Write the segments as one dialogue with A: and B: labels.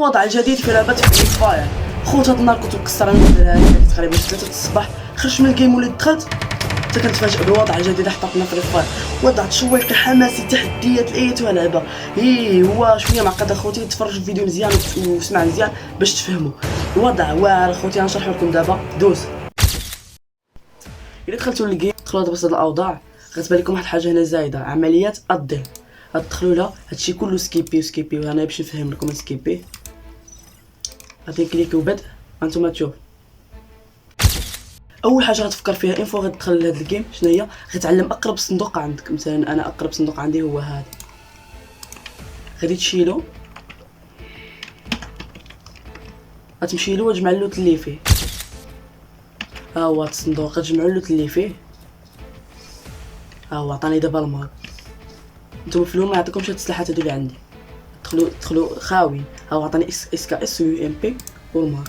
A: الوضع الجديد في لعبة فري فاير. خوت هاد النهار كنت مكسر انا تقريبا 3 الصباح، خرجت من الجيم وليت دخلت حتى كنتفاجئ بالوضع الجديد حطتنا فري فاير. وضع تشويقي حماسي تحديات ايتها لعبه هو شويه معقد اخوتي. تفرج الفيديو مزيان وسمع مزيان باش تفهموا الوضع واعر اخوتي. غنشرح لكم دابا. دوز الا دخلتوا للجيم، دخلوا دابا هاد الاوضاع، غتبان لكم واحد الحاجه هنا زايده، عمليات الضل. غتدخلوا لها هادشي كله سكيبي وانا باش نفهم لكم سكيبي. غادي كليك وبدء. هانتوما تشوف اول حاجه غتفكر فيها انفو غتدخل لهاد الجيم شنو هي. غتعلم اقرب صندوق عندك. مثلا انا اقرب صندوق عندي هو هذا، غادي تشيلو، غتمشي له وتجمع اللوت اللي فيه. ها هو الصندوق، غتجمعوا اللوت اللي فيه. ها هو عطاني دابا الماغ. نتوما في الاول ما يعطيكمش هاد السلاحات هادو اللي عندي، دخلوا خاويين. ها هو عطاني اس كي اس و ام بي والماغ.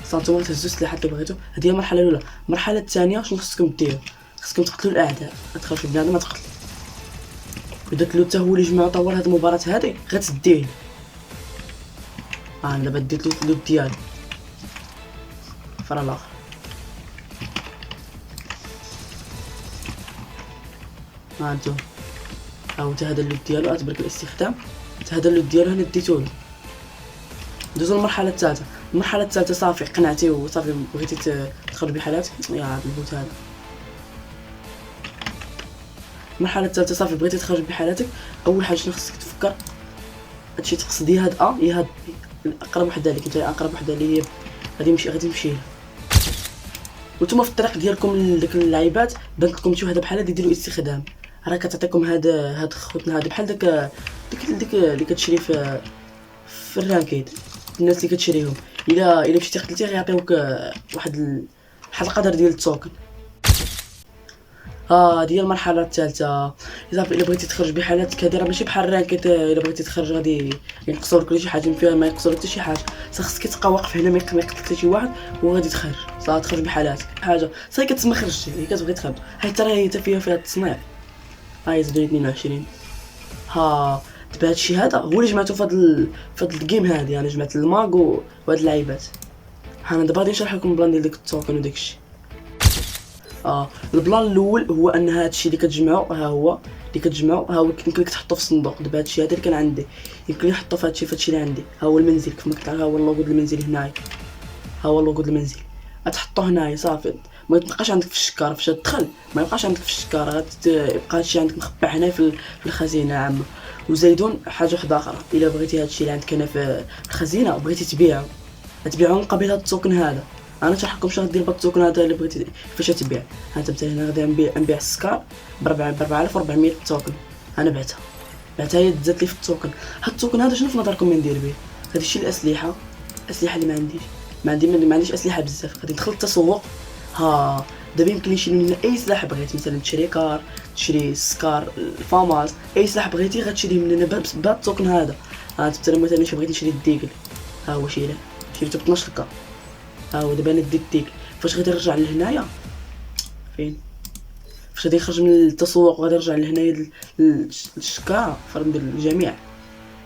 A: صانتوما تهزو السلاحات اللي بغيتو. هادي هي المرحله الاولى. المرحله الثانيه شنو خصكم ديروا؟ خصكم تقتلوا الاعداء. ما تخافوش بنادم، ما تقتل. وداك اللوت هو اللي جمعو طور هاد المباراه هادي غتديه. انا دابا ديت اللوت ديالي فرا الاخر. هانتو ها هو هذا اللوت ديالو، غتبرك الاستخدام. هذا اللوت ديالو هنا ديتولو. دوزو المرحله الثالثه. المرحله الثالثه صافي قنعتي وصافي بغيتي تخرج بحالات يا هذا البوت هذا. المرحله الثالثه صافي بغيتي تخرج بحالاتك. اول حاجه شنو خصك تفكر؟ هادشي تقصد يا هاد يا هاد اقرب وحده ليك. انت اقرب وحده اللي هي غادي تمشي لها. وانتم في الطريق ديالكم لديك اللعيبات بانت لكم شي وحده بحال هادي ديروا استخدام. راه كتعطيكم هاد خوتنا هادي بحال داك اللي كتشري في الرانكيد. الناس اللي كتشريهم الا مشيتي قتلتي غيعطيوك واحد القدر ديال التوكن. هادي هي المرحله الثالثه. اذا بغيتي تخرج بحالاتك هادي راه ماشي بحال الرانكيد. الا بغيتي تخرج غادي ينقصوا لك شي حاجه فيها، ما ينقصوا لك حتى شي حاجه. خصك تبقى واقف هنا ما يقتلك حتى شي واحد وغادي تخرج. صافي تخرج بحالاتك حاجه صافي كتسمى خرجتي. هي كتبغي تخرج حيت راه هي فيها التصنيع. هاي زيدو 22. دابا هادشي هذا هو اللي جمعتو فهاد الجيم هادي. انا جمعت الماغ وهاد اللعيبات. انا دابا غادي نشرح لكم البلان ديال ديك التوكن وداكشي. البلان الاول هو ان هادشي اللي كتجمعو هو يمكن لك تحطو في صندوق. دابا هادشي هذا اللي كان عندي يمكن نحطو في هادشي اللي عندي. ها هو المنزل كيف ما قلت. ها هو اللوغو ديال المنزل هنايا. ها هو اللوغو ديال المنزل. غتحطو هنايا صافي. ما تبقاش عندك في الشكاره فاش تدخل. ما يبقاش عندك في الشكاره، غتبقى هادشي عندك مخبع هنا في الخزينه العامه. وزيدون حاجه وحده اخرى، الا بغيتي هادشي اللي عندك هنا في الخزينه بغيتي تبيعو مقابل هاد التوكن هذا. انا نشرح لكم شنو دير بالتوكن هذا اللي بغيتي فاش تبيع. انت مثلا هنا غادي نبيع السكار ب 4400 توكن. انا بعتها هي تزاد لي في التوكن. هاد التوكن هذا شنو في نظركم ندير به؟ غادي نشري الاسلحه اللي ما عنديش اسلحه بزاف. غادي ندخل التسوق. دابا يمكن نشري من اي سلاح بغيت. مثلا تشري كار، تشري سكار، الفاماس، اي سلاح بغيتي غتشريه من هنا بهاد التوكن هذا. مثلا بغيت نشري الديكل. ها هو شريته ب 12 كا. ها هو دابا انا ديت الديكل. فاش غادي نرجع لهنايا فين؟ فاش غادي نخرج من التسوق وغادي نرجع لهنايا للشكاره فرند الجميع.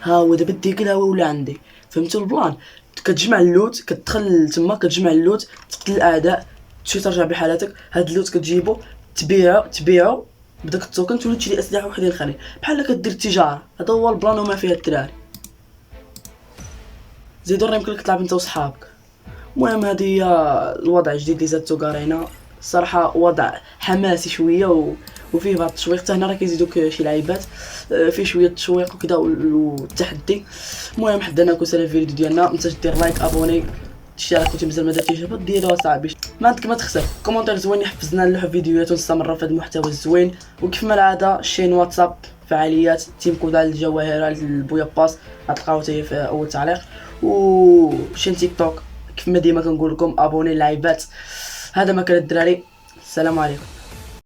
A: ها هو دابا الديكل ها هو ولا عندي. فهمتوا البلان؟ كتجمع اللوت، كتدخل تما كتجمع اللوت، تقتل الاعداء، تمشي ترجع بحالاتك. هاد اللوت كتجيبو تبيعو بداك التوكن، تولي تشري اسلحه وحدين اخرين بحال كدير التجاره. هذا هو البلان وما فيها الدراري. زيدو راه يمكن لك تلعب انت وصحابك. المهم هذه هي الوضع الجديد اللي زادتو قارينا. الصراحه وضع حماسي شويه وفيه بعض التشويق. حتى هنا راه كيزيدوك شي لعيبات فيه شويه التشويق وكذا والتحدي. المهم حدا نكون سالا الفيديو ديالنا. متنساش دير لايك، ابوني، اشتراك كنتي مازال ما درتيش هبط ديالو اصاحبي. ما عندك ما تخسر. كومونتير زوين يحفزنا نلوحو فيديوهات ونستمروا في هذا المحتوى الزوين. وكيف ما العاده شين واتساب فعاليات تيم كود على الجواهر البويا باس غتلقاو حتى في اول تعليق. وشين تيك توك كيف ما ديما كنقول لكم ابوني اللايفات. هذا ما كان الدراري. السلام عليكم.